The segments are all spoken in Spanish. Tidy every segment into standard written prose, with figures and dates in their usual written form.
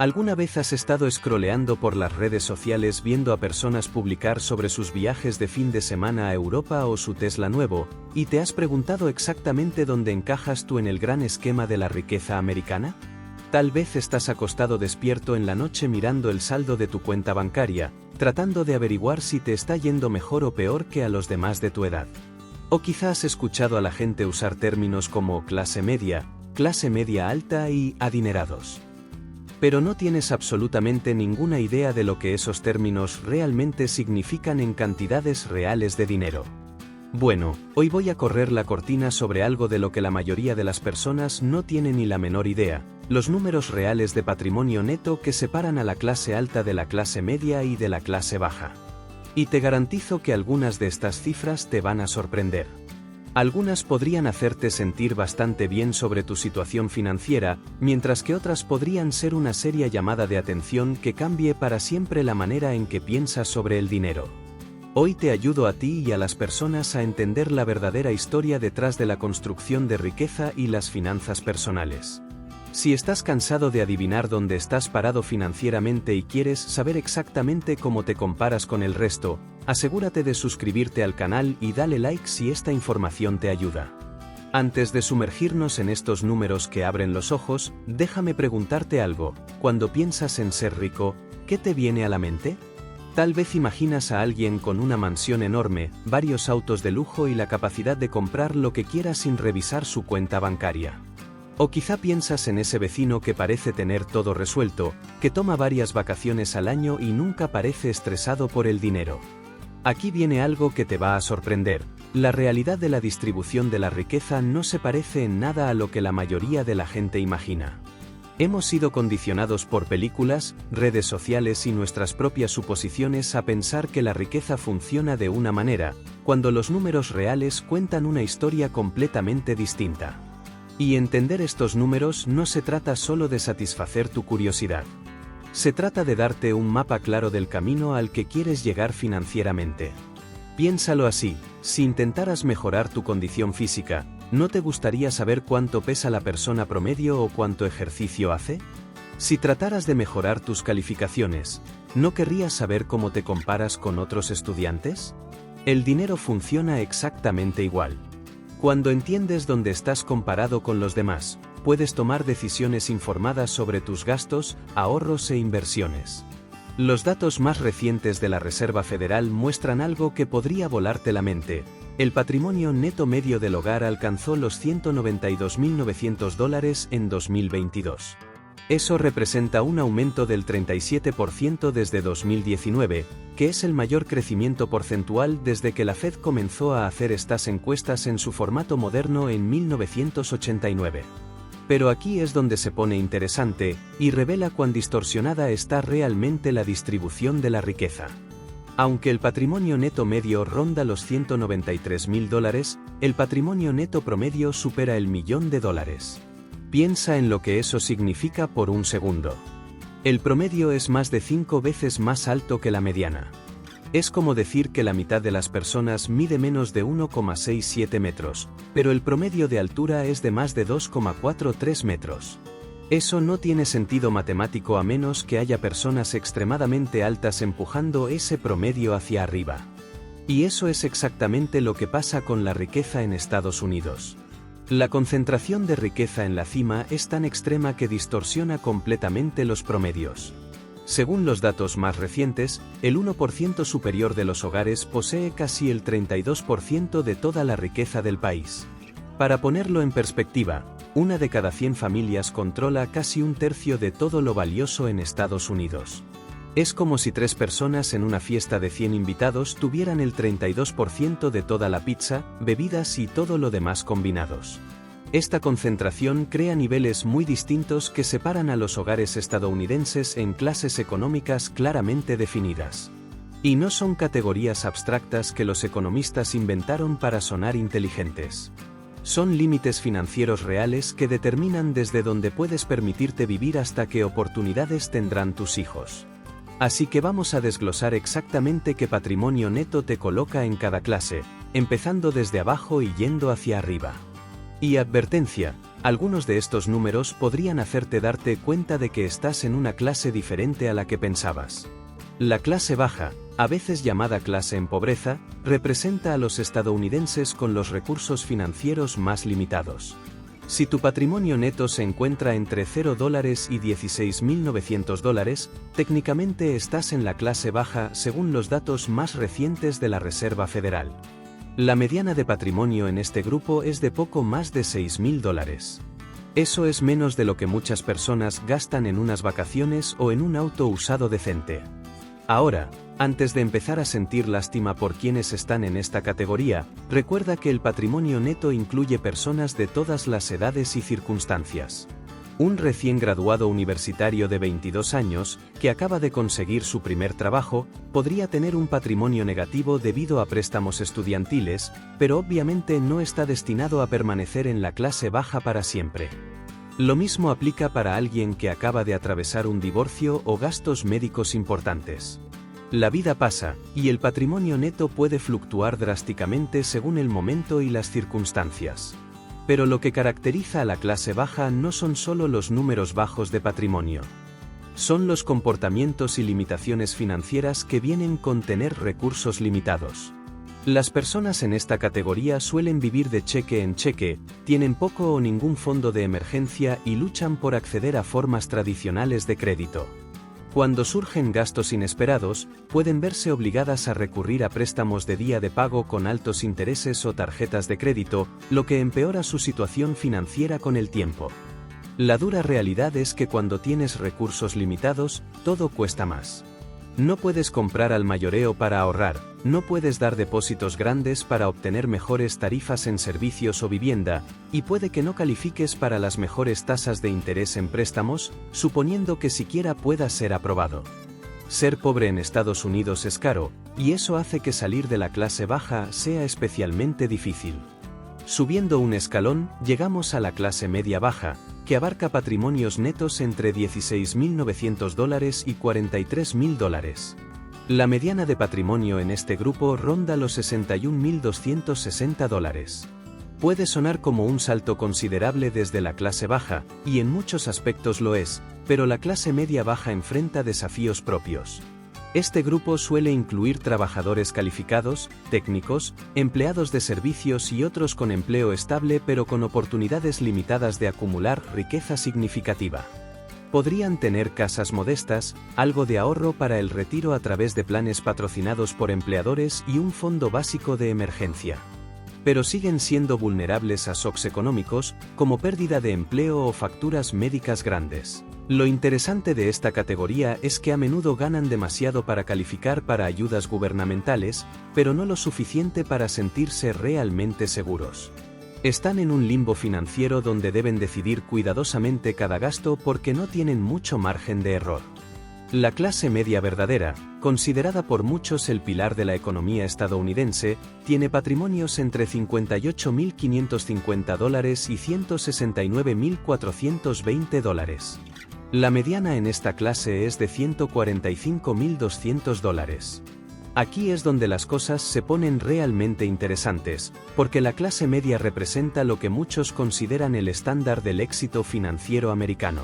¿Alguna vez has estado scrolleando por las redes sociales viendo a personas publicar sobre sus viajes de fin de semana a Europa o su Tesla nuevo, y te has preguntado exactamente dónde encajas tú en el gran esquema de la riqueza americana? Tal vez estás acostado despierto en la noche mirando el saldo de tu cuenta bancaria, tratando de averiguar si te está yendo mejor o peor que a los demás de tu edad. O quizás has escuchado a la gente usar términos como clase media alta y adinerados. Pero no tienes absolutamente ninguna idea de lo que esos términos realmente significan en cantidades reales de dinero. Bueno, hoy voy a correr la cortina sobre algo de lo que la mayoría de las personas no tienen ni la menor idea: los números reales de patrimonio neto que separan a la clase alta de la clase media y de la clase baja. Y te garantizo que algunas de estas cifras te van a sorprender. Algunas podrían hacerte sentir bastante bien sobre tu situación financiera, mientras que otras podrían ser una seria llamada de atención que cambie para siempre la manera en que piensas sobre el dinero. Hoy te ayudo a ti y a las personas a entender la verdadera historia detrás de la construcción de riqueza y las finanzas personales. Si estás cansado de adivinar dónde estás parado financieramente y quieres saber exactamente cómo te comparas con el resto, asegúrate de suscribirte al canal y dale like si esta información te ayuda. Antes de sumergirnos en estos números que abren los ojos, déjame preguntarte algo: cuando piensas en ser rico, ¿qué te viene a la mente? Tal vez imaginas a alguien con una mansión enorme, varios autos de lujo y la capacidad de comprar lo que quiera sin revisar su cuenta bancaria. O quizá piensas en ese vecino que parece tener todo resuelto, que toma varias vacaciones al año y nunca parece estresado por el dinero. Aquí viene algo que te va a sorprender: la realidad de la distribución de la riqueza no se parece en nada a lo que la mayoría de la gente imagina. Hemos sido condicionados por películas, redes sociales y nuestras propias suposiciones a pensar que la riqueza funciona de una manera, cuando los números reales cuentan una historia completamente distinta. Y entender estos números no se trata solo de satisfacer tu curiosidad. Se trata de darte un mapa claro del camino al que quieres llegar financieramente. Piénsalo así: si intentaras mejorar tu condición física, ¿no te gustaría saber cuánto pesa la persona promedio o cuánto ejercicio hace? Si trataras de mejorar tus calificaciones, ¿no querrías saber cómo te comparas con otros estudiantes? El dinero funciona exactamente igual. Cuando entiendes dónde estás comparado con los demás, puedes tomar decisiones informadas sobre tus gastos, ahorros e inversiones. Los datos más recientes de la Reserva Federal muestran algo que podría volarte la mente: el patrimonio neto medio del hogar alcanzó los $192.900 en 2022. Eso representa un aumento del 37% desde 2019, que es el mayor crecimiento porcentual desde que la Fed comenzó a hacer estas encuestas en su formato moderno en 1989. Pero aquí es donde se pone interesante, y revela cuán distorsionada está realmente la distribución de la riqueza. Aunque el patrimonio neto medio ronda los $193.000, el patrimonio neto promedio supera el $1.000.000. Piensa en lo que eso significa por un segundo. El promedio es más de 5 veces más alto que la mediana. Es como decir que la mitad de las personas mide menos de 1,67 metros, pero el promedio de altura es de más de 2,43 metros. Eso no tiene sentido matemático a menos que haya personas extremadamente altas empujando ese promedio hacia arriba. Y eso es exactamente lo que pasa con la riqueza en Estados Unidos. La concentración de riqueza en la cima es tan extrema que distorsiona completamente los promedios. Según los datos más recientes, el 1% superior de los hogares posee casi el 32% de toda la riqueza del país. Para ponerlo en perspectiva, una de cada 100 familias controla casi un tercio de todo lo valioso en Estados Unidos. Es como si 3 personas en una fiesta de 100 invitados tuvieran el 32% de toda la pizza, bebidas y todo lo demás combinados. Esta concentración crea niveles muy distintos que separan a los hogares estadounidenses en clases económicas claramente definidas. Y no son categorías abstractas que los economistas inventaron para sonar inteligentes. Son límites financieros reales que determinan desde dónde puedes permitirte vivir hasta qué oportunidades tendrán tus hijos. Así que vamos a desglosar exactamente qué patrimonio neto te coloca en cada clase, empezando desde abajo y yendo hacia arriba. Y advertencia: Algunos de estos números podrían hacerte darte cuenta de que estás en una clase diferente a la que pensabas. La clase baja, a veces llamada clase en pobreza, representa a los estadounidenses con los recursos financieros más limitados. Si tu patrimonio neto se encuentra entre $0 y $16.900, técnicamente estás en la clase baja según los datos más recientes de la Reserva Federal. La mediana de patrimonio en este grupo es de poco más de $6.000. Eso es menos de lo que muchas personas gastan en unas vacaciones o en un auto usado decente. Ahora, antes de empezar a sentir lástima por quienes están en esta categoría, recuerda que el patrimonio neto incluye personas de todas las edades y circunstancias. Un recién graduado universitario de 22 años, que acaba de conseguir su primer trabajo, podría tener un patrimonio negativo debido a préstamos estudiantiles, pero obviamente no está destinado a permanecer en la clase baja para siempre. Lo mismo aplica para alguien que acaba de atravesar un divorcio o gastos médicos importantes. La vida pasa, y el patrimonio neto puede fluctuar drásticamente según el momento y las circunstancias. Pero lo que caracteriza a la clase baja no son solo los números bajos de patrimonio. Son los comportamientos y limitaciones financieras que vienen con tener recursos limitados. Las personas en esta categoría suelen vivir de cheque en cheque, tienen poco o ningún fondo de emergencia y luchan por acceder a formas tradicionales de crédito. Cuando surgen gastos inesperados, pueden verse obligadas a recurrir a préstamos de día de pago con altos intereses o tarjetas de crédito, lo que empeora su situación financiera con el tiempo. La dura realidad es que cuando tienes recursos limitados, todo cuesta más. No puedes comprar al mayoreo para ahorrar, no puedes dar depósitos grandes para obtener mejores tarifas en servicios o vivienda, y puede que no califiques para las mejores tasas de interés en préstamos, suponiendo que siquiera pueda ser aprobado. Ser pobre en Estados Unidos es caro, y eso hace que salir de la clase baja sea especialmente difícil. Subiendo un escalón, llegamos a la clase media baja, que abarca patrimonios netos entre $16.900 y $43.000. La mediana de patrimonio en este grupo ronda los $61.260. Puede sonar como un salto considerable desde la clase baja, y en muchos aspectos lo es, pero la clase media baja enfrenta desafíos propios. Este grupo suele incluir trabajadores calificados, técnicos, empleados de servicios y otros con empleo estable pero con oportunidades limitadas de acumular riqueza significativa. Podrían tener casas modestas, algo de ahorro para el retiro a través de planes patrocinados por empleadores y un fondo básico de emergencia. Pero siguen siendo vulnerables a shocks económicos, como pérdida de empleo o facturas médicas grandes. Lo interesante de esta categoría es que a menudo ganan demasiado para calificar para ayudas gubernamentales, pero no lo suficiente para sentirse realmente seguros. Están en un limbo financiero donde deben decidir cuidadosamente cada gasto porque no tienen mucho margen de error. La clase media verdadera, considerada por muchos el pilar de la economía estadounidense, tiene patrimonios entre $58.550 y $169.420. La mediana en esta clase es de $145.200. Aquí es donde las cosas se ponen realmente interesantes, porque la clase media representa lo que muchos consideran el estándar del éxito financiero americano.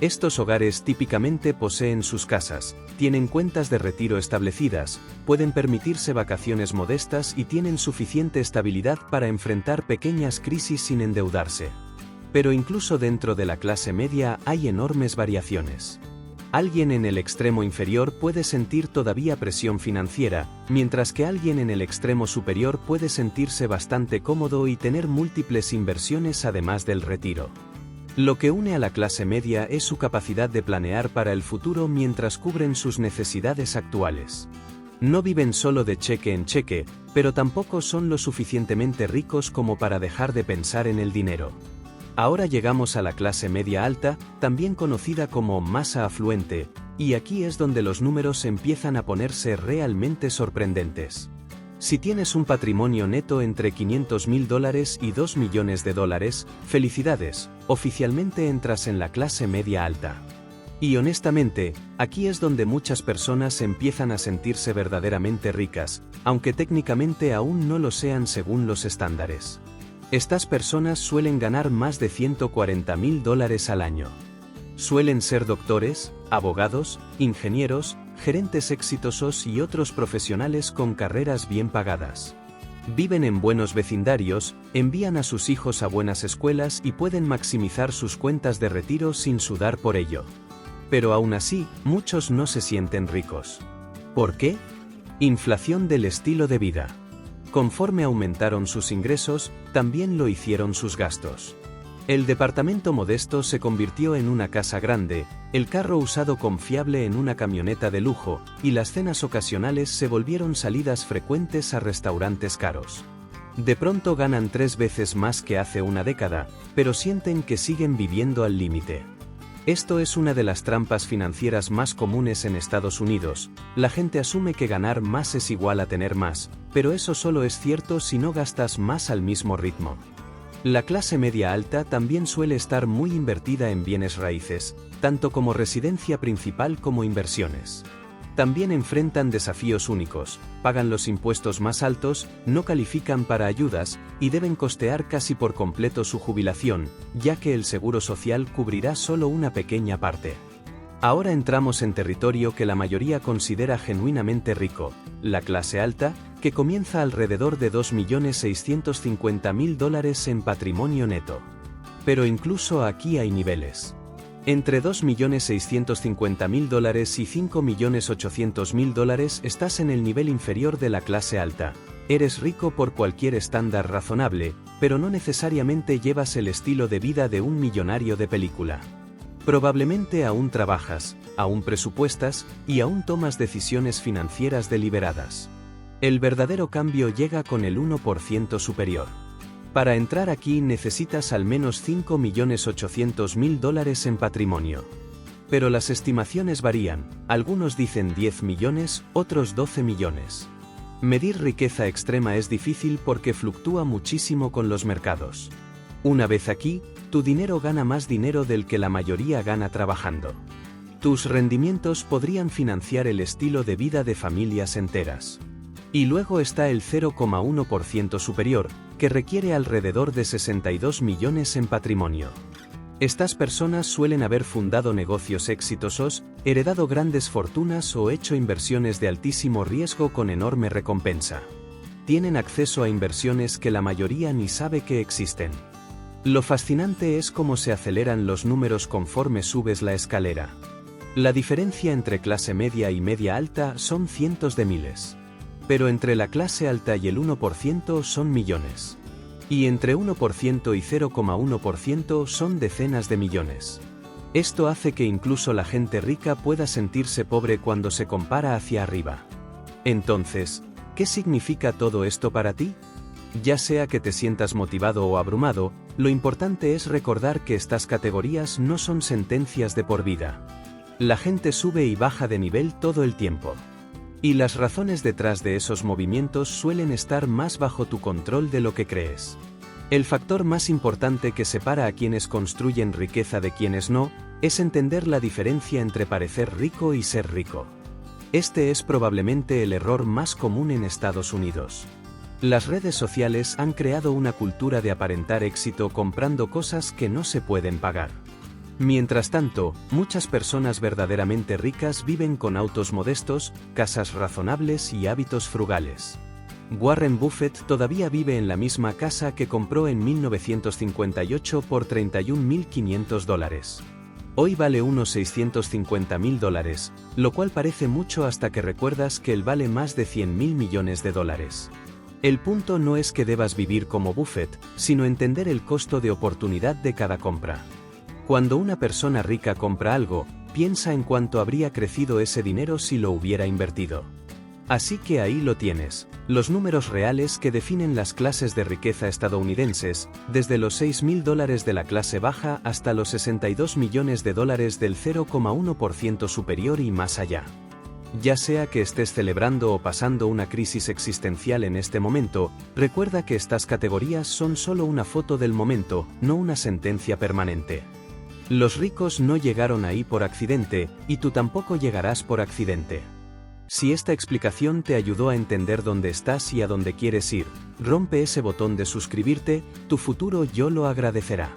Estos hogares típicamente poseen sus casas, tienen cuentas de retiro establecidas, pueden permitirse vacaciones modestas y tienen suficiente estabilidad para enfrentar pequeñas crisis sin endeudarse. Pero incluso dentro de la clase media hay enormes variaciones. Alguien en el extremo inferior puede sentir todavía presión financiera, mientras que alguien en el extremo superior puede sentirse bastante cómodo y tener múltiples inversiones además del retiro. Lo que une a la clase media es su capacidad de planear para el futuro mientras cubren sus necesidades actuales. No viven solo de cheque en cheque, pero tampoco son lo suficientemente ricos como para dejar de pensar en el dinero. Ahora llegamos a la clase media alta, también conocida como masa afluente, y aquí es donde los números empiezan a ponerse realmente sorprendentes. Si tienes un patrimonio neto entre $500.000 y $2 millones, felicidades, oficialmente entras en la clase media alta. Y honestamente, aquí es donde muchas personas empiezan a sentirse verdaderamente ricas, aunque técnicamente aún no lo sean según los estándares. Estas personas suelen ganar más de $140.000 al año. Suelen ser doctores, abogados, ingenieros, gerentes exitosos y otros profesionales con carreras bien pagadas. Viven en buenos vecindarios, envían a sus hijos a buenas escuelas y pueden maximizar sus cuentas de retiro sin sudar por ello. Pero aún así, muchos no se sienten ricos. ¿Por qué? Inflación del estilo de vida. Conforme aumentaron sus ingresos, también lo hicieron sus gastos. El departamento modesto se convirtió en una casa grande, el carro usado confiable en una camioneta de lujo, y las cenas ocasionales se volvieron salidas frecuentes a restaurantes caros. De pronto ganan 3 veces más que hace una década, pero sienten que siguen viviendo al límite. Esto es una de las trampas financieras más comunes en Estados Unidos. La gente asume que ganar más es igual a tener más, pero eso solo es cierto si no gastas más al mismo ritmo. La clase media alta también suele estar muy invertida en bienes raíces, tanto como residencia principal como inversiones. También enfrentan desafíos únicos, pagan los impuestos más altos, no califican para ayudas, y deben costear casi por completo su jubilación, ya que el seguro social cubrirá solo una pequeña parte. Ahora entramos en territorio que la mayoría considera genuinamente rico, la clase alta, que comienza alrededor de $2.650.000 en patrimonio neto. Pero incluso aquí hay niveles. Entre $2.650.000 y $5.800.000 estás en el nivel inferior de la clase alta. Eres rico por cualquier estándar razonable, pero no necesariamente llevas el estilo de vida de un millonario de película. Probablemente aún trabajas, aún presupuestas, y aún tomas decisiones financieras deliberadas. El verdadero cambio llega con el 1% superior. Para entrar aquí necesitas al menos $5.800.000 en patrimonio. Pero las estimaciones varían, algunos dicen 10 millones, otros 12 millones. Medir riqueza extrema es difícil porque fluctúa muchísimo con los mercados. Una vez aquí, tu dinero gana más dinero del que la mayoría gana trabajando. Tus rendimientos podrían financiar el estilo de vida de familias enteras. Y luego está el 0,1% superior, que requiere alrededor de 62 millones en patrimonio. Estas personas suelen haber fundado negocios exitosos, heredado grandes fortunas o hecho inversiones de altísimo riesgo con enorme recompensa. Tienen acceso a inversiones que la mayoría ni sabe que existen. Lo fascinante es cómo se aceleran los números conforme subes la escalera. La diferencia entre clase media y media alta son cientos de miles. Pero entre la clase alta y el 1% son millones. Y entre 1% y 0,1% son decenas de millones. Esto hace que incluso la gente rica pueda sentirse pobre cuando se compara hacia arriba. Entonces, ¿qué significa todo esto para ti? Ya sea que te sientas motivado o abrumado, lo importante es recordar que estas categorías no son sentencias de por vida. La gente sube y baja de nivel todo el tiempo. Y las razones detrás de esos movimientos suelen estar más bajo tu control de lo que crees. El factor más importante que separa a quienes construyen riqueza de quienes no, es entender la diferencia entre parecer rico y ser rico. Este es probablemente el error más común en Estados Unidos. Las redes sociales han creado una cultura de aparentar éxito comprando cosas que no se pueden pagar. Mientras tanto, muchas personas verdaderamente ricas viven con autos modestos, casas razonables y hábitos frugales. Warren Buffett todavía vive en la misma casa que compró en 1958 por $31.500. Hoy vale unos $650.000, lo cual parece mucho hasta que recuerdas que él vale más de $100.000 millones. El punto no es que debas vivir como Buffett, sino entender el costo de oportunidad de cada compra. Cuando una persona rica compra algo, piensa en cuánto habría crecido ese dinero si lo hubiera invertido. Así que ahí lo tienes, los números reales que definen las clases de riqueza estadounidenses, desde los $6.000 de la clase baja hasta los $62 millones del 0,1% superior y más allá. Ya sea que estés celebrando o pasando una crisis existencial en este momento, recuerda que estas categorías son solo una foto del momento, no una sentencia permanente. Los ricos no llegaron ahí por accidente, y tú tampoco llegarás por accidente. Si esta explicación te ayudó a entender dónde estás y a dónde quieres ir, rompe ese botón de suscribirte, tu futuro yo lo agradecerá.